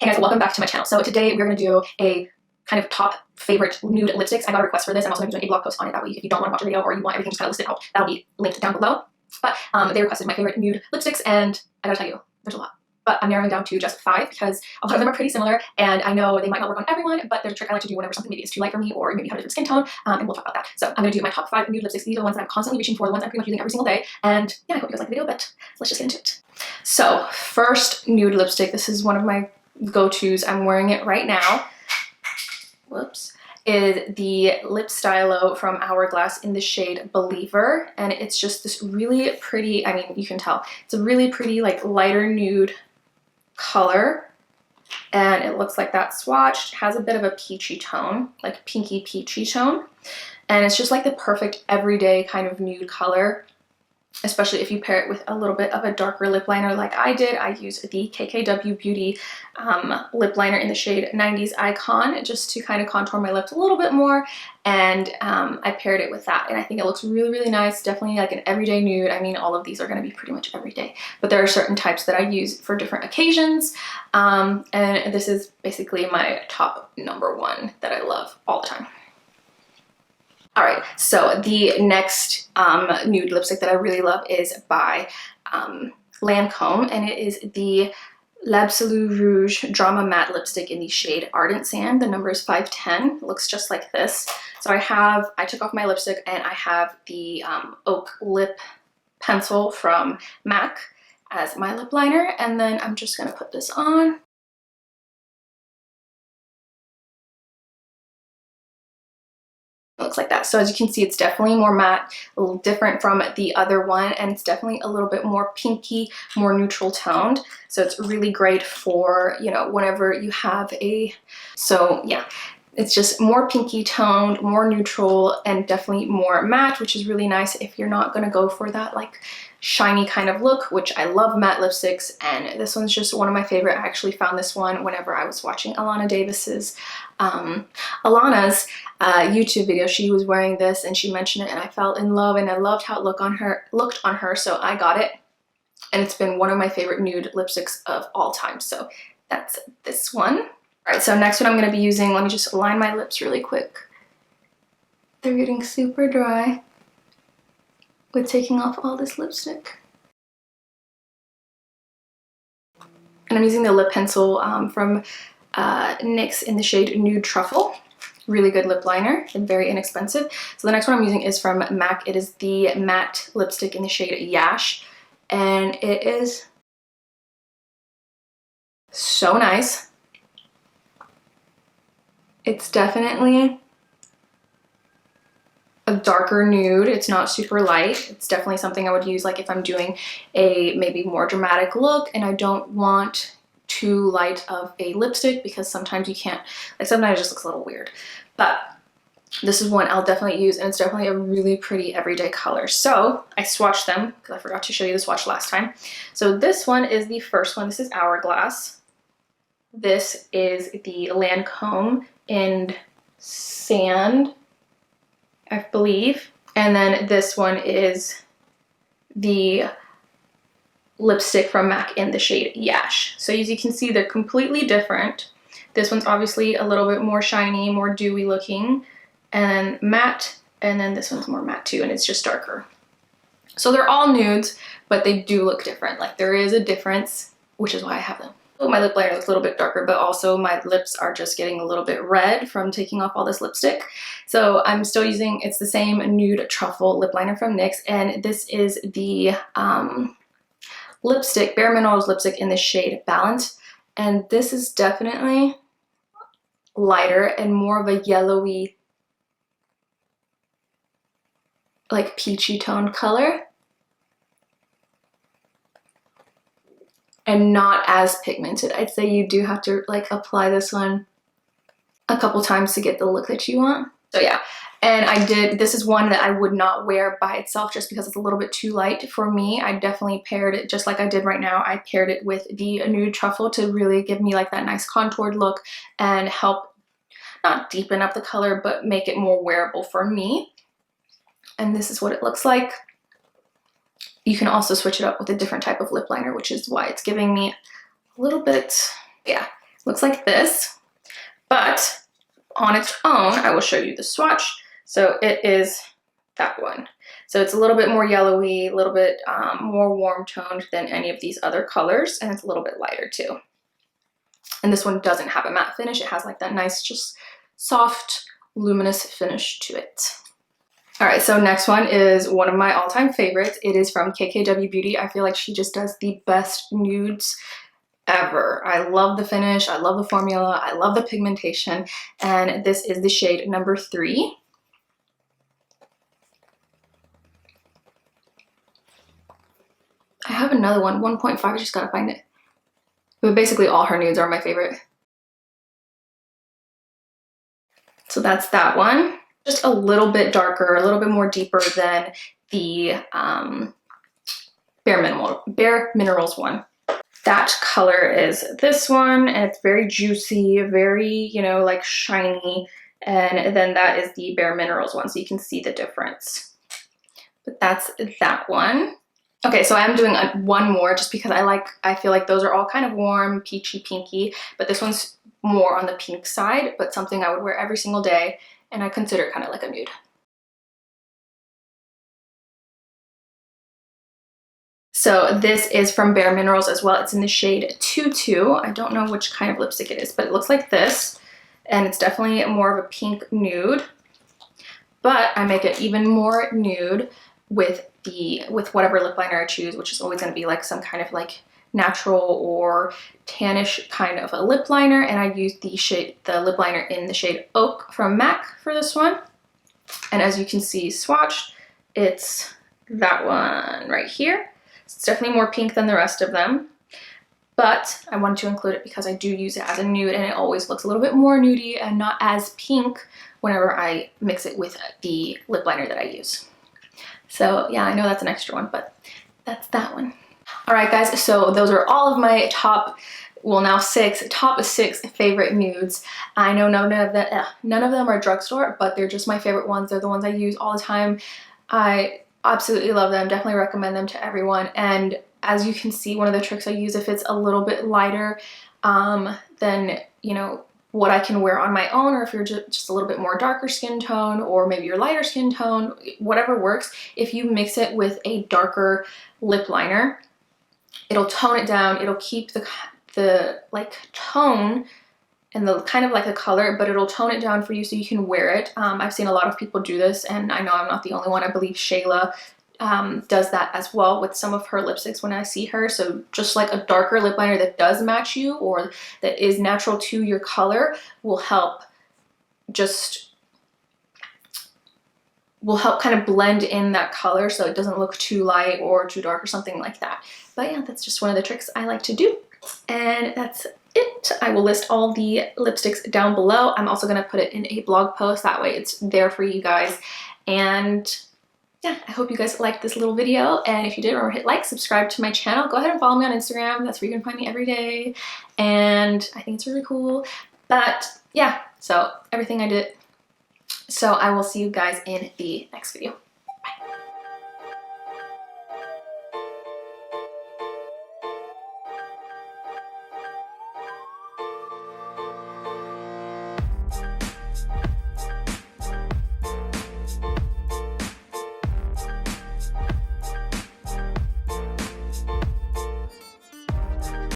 Hey guys, welcome back to my channel. So today we're going to do a kind of top favorite nude lipsticks. I got a request for this. I'm also going to do a blog post on it. That way if you don't want to watch a video or you want everything just kind of listed out, that'll be linked down below. But they requested my favorite nude lipsticks, and I gotta tell you, there's a lot. But I'm narrowing down to just 5 because a lot of them are pretty similar, and I know they might not work on everyone, but there's a trick I like to do whenever something maybe is too light for me or maybe have a different skin tone, and we'll talk about that. So I'm going to do my top 5 nude lipsticks. These are the ones that I'm constantly reaching for, the ones I'm pretty much using every single day, and yeah, I hope you guys like the video, but let's just get into it. So first nude lipstick, this is one of my go-tos. I'm wearing it right now. Whoops. Is the Lip Stylo from Hourglass in the shade Believer, and it's just this really pretty, I mean, you can tell, it's a really pretty like lighter nude color, and it looks like that swatched. It has a bit of a peachy tone, like pinky peachy tone, and it's just like the perfect everyday kind of nude color, especially if you pair it with a little bit of a darker lip liner like I did. I used the KKW Beauty lip liner in the shade 90s Icon just to kind of contour my lips a little bit more, and I paired it with that, and I think it looks really, really nice. Definitely like an everyday nude. I mean, all of these are going to be pretty much everyday, but there are certain types that I use for different occasions, and this is basically my top #1 that I love all the time. Alright, so the next nude lipstick that I really love is by Lancôme, and it is the L'Absolu Rouge Drama Matte Lipstick in the shade Ardent Sand. The number is 510. It looks just like this. So I took off my lipstick, and I have the Oak Lip Pencil from MAC as my lip liner, and then I'm just going to put this on. It looks like that. So as you can see, it's definitely more matte, a little different from the other one, and it's definitely a little bit more pinky, more neutral toned. So it's really great for, you know, whenever you have a, so yeah, it's just more pinky toned, more neutral, and definitely more matte, which is really nice if you're not going to go for that like shiny kind of look, which I love matte lipsticks, and this one's just one of my favorite. I actually found this one whenever I was watching Alana's YouTube video. She was wearing this and she mentioned it, and I fell in love, and I loved how it looked on her, so I got it, and it's been one of my favorite nude lipsticks of all time. So that's this one. All right, so next one I'm going to be using, let me just align my lips really quick. They're getting super dry with taking off all this lipstick. And I'm using the lip pencil from NYX in the shade Nude Truffle. Really good lip liner and very inexpensive. So the next one I'm using is from MAC. It is the matte lipstick in the shade Yash, and it is so nice. It's definitely a darker nude. It's not super light. It's definitely something I would use like if I'm doing a maybe more dramatic look and I don't want too light of a lipstick, because sometimes you can't, like sometimes it just looks a little weird. But this is one I'll definitely use, and it's definitely a really pretty everyday color. So I swatched them because I forgot to show you the swatch last time. So this one is the first one. This is Hourglass. This is the Lancôme in Sand, I believe. And then this one is the lipstick from MAC in the shade Yash. So as you can see, they're completely different. This one's obviously a little bit more shiny, more dewy looking, and matte, and then this one's more matte too, and it's just darker. So they're all nudes, but they do look different. Like there is a difference, which is why I have them. My lip liner looks a little bit darker, but also my lips are just getting a little bit red from taking off all this lipstick. So I'm still using, it's the same Nude Truffle lip liner from NYX, and this is the lipstick, Bareminerals lipstick in the shade Balance. And this is definitely lighter and more of a yellowy, like peachy toned color, and not as pigmented. I'd say you do have to like apply this one a couple times to get the look that you want. So yeah, and this is one that I would not wear by itself just because it's a little bit too light for me. I definitely paired it, just like I did right now, I paired it with the Nude Truffle to really give me like that nice contoured look and help not deepen up the color, but make it more wearable for me. And this is what it looks like. You can also switch it up with a different type of lip liner, which is why it's giving me a little bit, yeah, Looks like this, but on its own, I will show you the swatch. So it is that one. So it's a little bit more yellowy, a little bit more warm toned than any of these other colors, and it's a little bit lighter too. And this one doesn't have a matte finish. It has like that nice, just soft, luminous finish to it. All right, so next one is one of my all-time favorites. It is from KKW Beauty. I feel like she just does the best nudes ever. I love the finish, I love the formula, I love the pigmentation, and this is the shade number 3. I have another one, 1.5, I just gotta find it. But basically all her nudes are my favorite. So that's that one. Just a little bit darker, a little bit more deeper than the Bare Minerals one. That color is this one, and it's very juicy, very, you know, like shiny. And then that is the Bare Minerals one, so you can see the difference. But that's that one. Okay, so I'm doing one more just because I feel like those are all kind of warm, peachy, pinky, but this one's more on the pink side, but something I would wear every single day, and I consider it kind of like a nude. So this is from Bare Minerals as well. It's in the shade 22. I don't know which kind of lipstick it is, but it looks like this. And it's definitely more of a pink nude. But I make it even more nude with whatever lip liner I choose, which is always going to be like some kind of like natural or tannish kind of a lip liner. And I use the lip liner in the shade Oak from MAC for this one. And as you can see swatched, it's that one right here. It's definitely more pink than the rest of them, but I wanted to include it because I do use it as a nude, and it always looks a little bit more nudey and not as pink whenever I mix it with the lip liner that I use. So yeah, I know that's an extra one, but that's that one. All right, guys, so those are all of my top 6 favorite nudes. I know none of them are drugstore, but they're just my favorite ones. They're the ones I use all the time. I absolutely love them, definitely recommend them to everyone. And as you can see, one of the tricks I use, if it's a little bit lighter than, you know, what I can wear on my own, or if you're just a little bit more darker skin tone, or maybe you're lighter skin tone, whatever works, if you mix it with a darker lip liner, it'll tone it down, it'll keep the like tone and the kind of like a color, but it'll tone it down for you so you can wear it. I've seen a lot of people do this, and I know I'm not the only one. I believe Shayla does that as well with some of her lipsticks when I see her. So just like a darker lip liner that does match you or that is natural to your color will help kind of blend in that color so it doesn't look too light or too dark or something like that. But yeah, that's just one of the tricks I like to do. And that's it. I will list all the lipsticks down below. I'm also going to put it in a blog post. That way it's there for you guys. And yeah, I hope you guys liked this little video. And if you did, remember hit like, subscribe to my channel. Go ahead and follow me on Instagram. That's where you can find me every day. And I think it's really cool. But yeah, so everything I did. So I will see you guys in the next video.